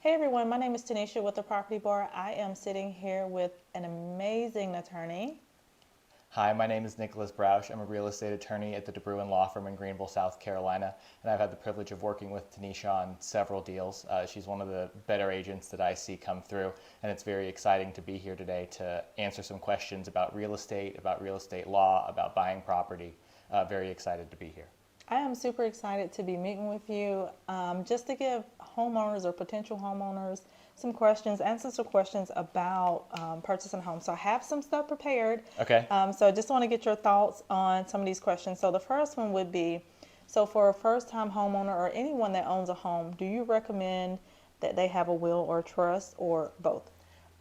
Hey everyone, my name is Tanisha with the Property Bar. I am sitting here with an amazing attorney. Hi, my name is Nicholas Brausch. I'm a real estate attorney at the Bruin law firm in Greenville, South Carolina, and I've had the privilege of working with Tanisha on several deals. She's one of the better agents that I see come through, and it's very exciting to be here today to answer some questions about real estate law, about buying property. Very excited to be here. I am super excited to be meeting with you just to give homeowners or potential homeowners some questions, answer some questions about purchasing a home. So I have some stuff prepared. Okay. So I just want to get your thoughts on some of these questions. So the first one would be, so for a first-time homeowner or anyone that owns a home, do you recommend that they have a will or trust or both?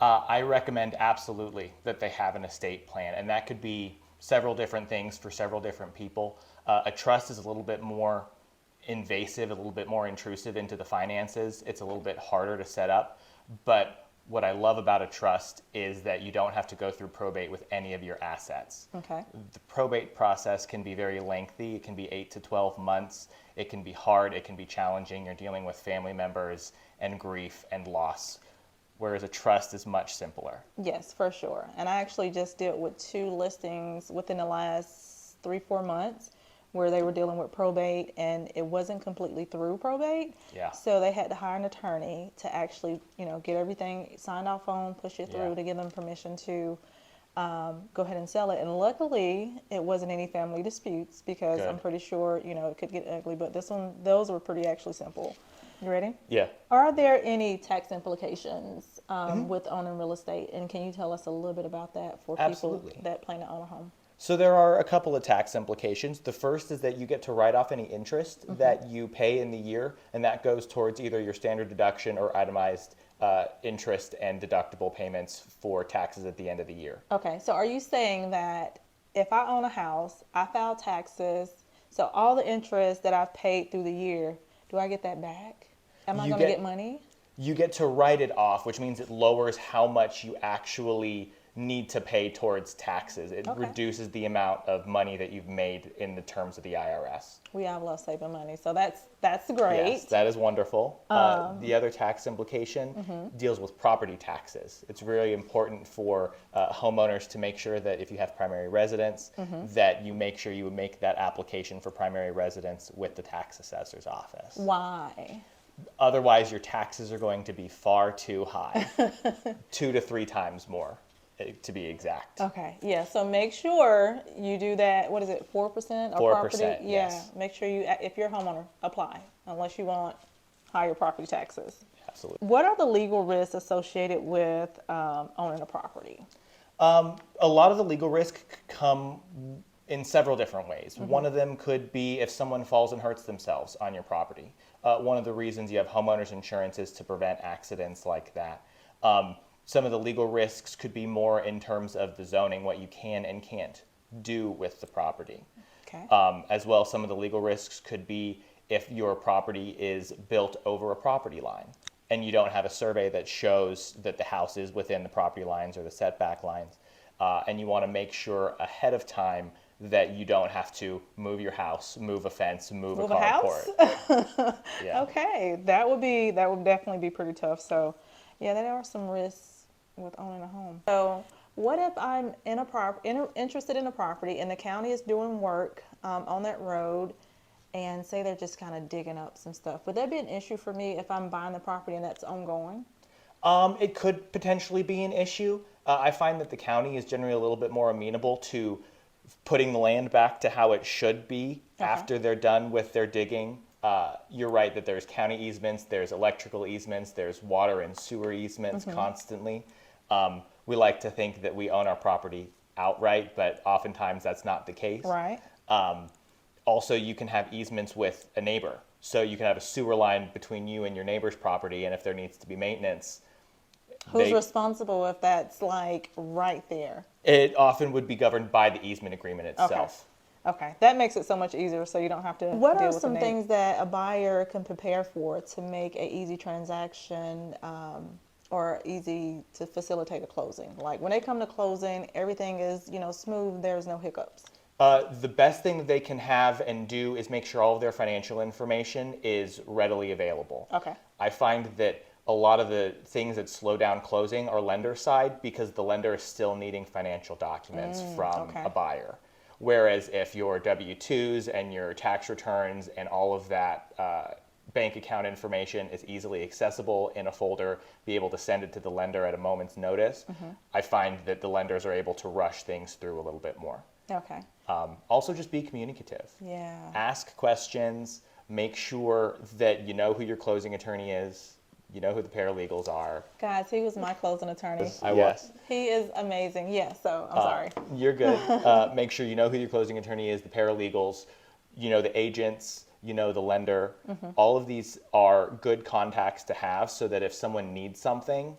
I recommend absolutely that they have an estate plan, and that could be several different things for several different people. A trust is a little bit more invasive, a little bit more intrusive into the finances. It's a little bit harder to set up, but what I love about a trust is that you don't have to go through probate with any of your assets. Okay. The probate process can be very lengthy. It can be 8 to 12 months. It can be hard. It can be challenging. You're dealing with family members and grief and loss, whereas a trust is much simpler. Yes, for sure. And I actually just dealt with 2 listings within the last 3-4 months where they were dealing with probate and it wasn't completely through probate. Yeah. So they had to hire an attorney to actually, get everything signed off on, push it through Yeah. to give them permission to go ahead and sell it. And luckily, it wasn't any family disputes because Good. I'm pretty sure, it could get ugly. But those were pretty actually simple. You ready? Yeah. Are there any tax implications with owning real estate? And can you tell us a little bit about that for Absolutely. people that plan to own a home? So there are a couple of tax implications. The first is that you get to write off any interest that you pay in the year, and that goes towards either your standard deduction or itemized interest and deductible payments for taxes at the end of the year. Okay, so are you saying that if I own a house, I file taxes, so all the interest that I've paid through the year, do I get that back? Am I You going to get- get money? You get to write it off, which means it lowers how much you actually need to pay towards taxes. It Okay. reduces the amount of money that you've made in the terms of the IRS. We all love saving money, so that's great. Yes, that is wonderful. The other tax implication deals with property taxes. It's really important for homeowners to make sure that if you have primary residence, that you make sure you make that application for primary residence with the tax assessor's office. Why? Otherwise, your taxes are going to be far too high, 2 to 3 times more, to be exact. Okay, yeah, so make sure you do that, what is it, 4% of 4%, property? Yeah, yes. make sure you, if you're a homeowner, apply, unless you want higher property taxes. Absolutely. What are the legal risks associated with owning a property? A lot of the legal risk come in several different ways. One of them could be if someone falls and hurts themselves on your property. One of the reasons you have homeowners insurance is to prevent accidents like that. Some of the legal risks could be more in terms of the zoning, what you can and can't do with the property. Okay. As well, some of the legal risks could be if your property is built over a property line and you don't have a survey that shows that the house is within the property lines or the setback lines. And you want to make sure ahead of time that you don't have to move your house, move a fence, move a carport. Yeah. Okay, that would definitely be pretty tough. So, yeah, there are some risks with owning a home. So, what if I'm interested in a property and the county is doing work on that road, and say they're just kind of digging up some stuff? Would that be an issue for me if I'm buying the property and that's ongoing? It could potentially be an issue. I find that the county is generally a little bit more amenable to putting the land back to how it should be after they're done with their digging. You're right that there's county easements, there's electrical easements, there's water and sewer easements constantly. We like to think that we own our property outright, but oftentimes that's not the case. Right. Also, you can have easements with a neighbor. So you can have a sewer line between you and your neighbor's property, and if there needs to be maintenance, Who's responsible if that's like right there? it often would be governed by the easement agreement itself. Okay, that makes it so much easier so you don't have to What deal are with the e- neighbor. neighbor. things that a buyer can prepare for to make an easy transaction or easy to facilitate a closing? Like when they come to closing, everything is, smooth, there's no hiccups. The best thing that they can have and do is make sure all of their financial information is readily available. Okay. I find that a lot of the things that slow down closing are lender side because the lender is still needing financial documents from okay. a buyer. Whereas if your W-2s and your tax returns and all of that bank account information is easily accessible in a folder, be able to send it to the lender at a moment's notice, I find that the lenders are able to rush things through a little bit more. Okay. Also, just be communicative. Yeah. Ask questions. Make sure that you know who your closing attorney is. You know who the paralegals are. Guys, he was my closing attorney. Yes. He is amazing. Yeah, so I'm sorry. You're good. Make sure you know who your closing attorney is, the paralegals, you know the agents, you know the lender. All of these are good contacts to have so that if someone needs something,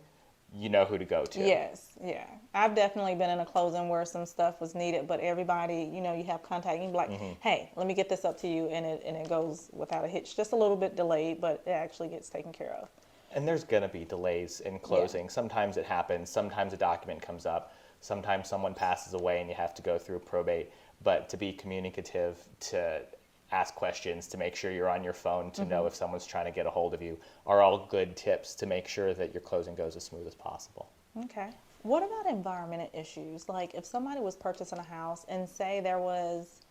you know who to go to. Yes, yeah. I've definitely been in a closing where some stuff was needed, but everybody, you know, you have contact. You can be like, hey, let me get this up to you, and it goes without a hitch. Just a little bit delayed, but it actually gets taken care of. And there's going to be delays in closing. Sometimes it happens. Sometimes a document comes up. Sometimes someone passes away and you have to go through probate. But to be communicative, to ask questions, to make sure you're on your phone, to know if someone's trying to get a hold of you, are all good tips to make sure that your closing goes as smooth as possible. Okay. What about environmental issues? Like if somebody was purchasing a house and say there was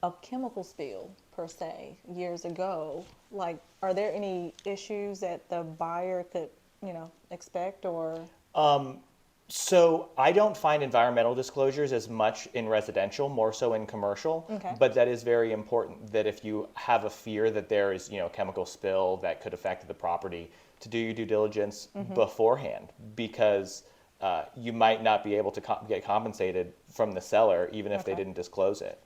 a chemical spill per se years ago, like are there any issues that the buyer could, you know, expect or? So I don't find environmental disclosures as much in residential, more so in commercial. Okay. But that is very important that if you have a fear that there is, you know, chemical spill that could affect the property, to do your due diligence beforehand, because you might not be able to get compensated from the seller even if they didn't disclose it.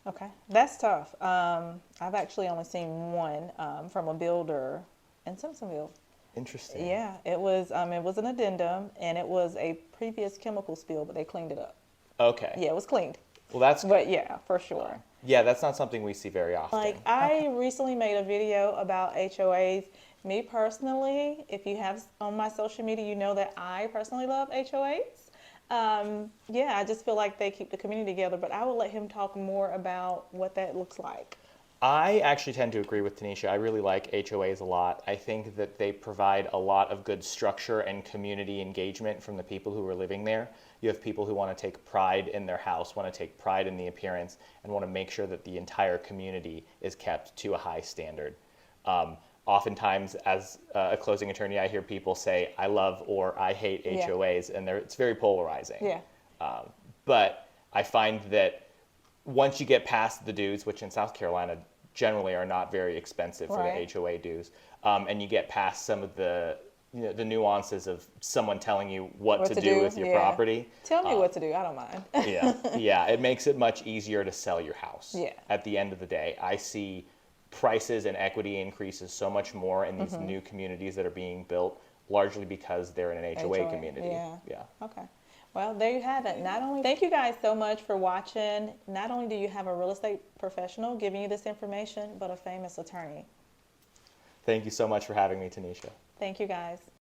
Okay, that's tough. I've actually only seen one from a builder in Simpsonville. Interesting. Yeah, it was an addendum, and it was a previous chemical spill, but they cleaned it up. Okay. Yeah, it was cleaned. Well, that's But yeah, for sure. yeah, that's not something we see very often. Like I recently made a video about HOAs. Me personally, if you have on my social media, you know that I personally love HOAs. Yeah, I just feel like they keep the community together, but I will let him talk more about what that looks like. I actually tend to agree with Tanisha. I really like HOAs a lot. I think that they provide a lot of good structure and community engagement from the people who are living there. You have people who want to take pride in their house, want to take pride in the appearance, and want to make sure that the entire community is kept to a high standard. Oftentimes, as a closing attorney, I hear people say, I love or I hate HOAs, and it's very polarizing. Yeah. But I find that once you get past the dues, which in South Carolina generally are not very expensive for the HOA dues, and you get past some of the the nuances of someone telling you what to do with your property. Tell me what to do. I don't mind. Yeah, it makes it much easier to sell your house. Yeah. At the end of the day, I see prices and equity increases so much more in these new communities that are being built, largely because they're in an HOA community. Yeah. Okay. Well, there you have it. Thank you guys so much for watching. Not only do you have a real estate professional giving you this information, but a famous attorney. Thank you so much for having me, Tanisha. Thank you guys.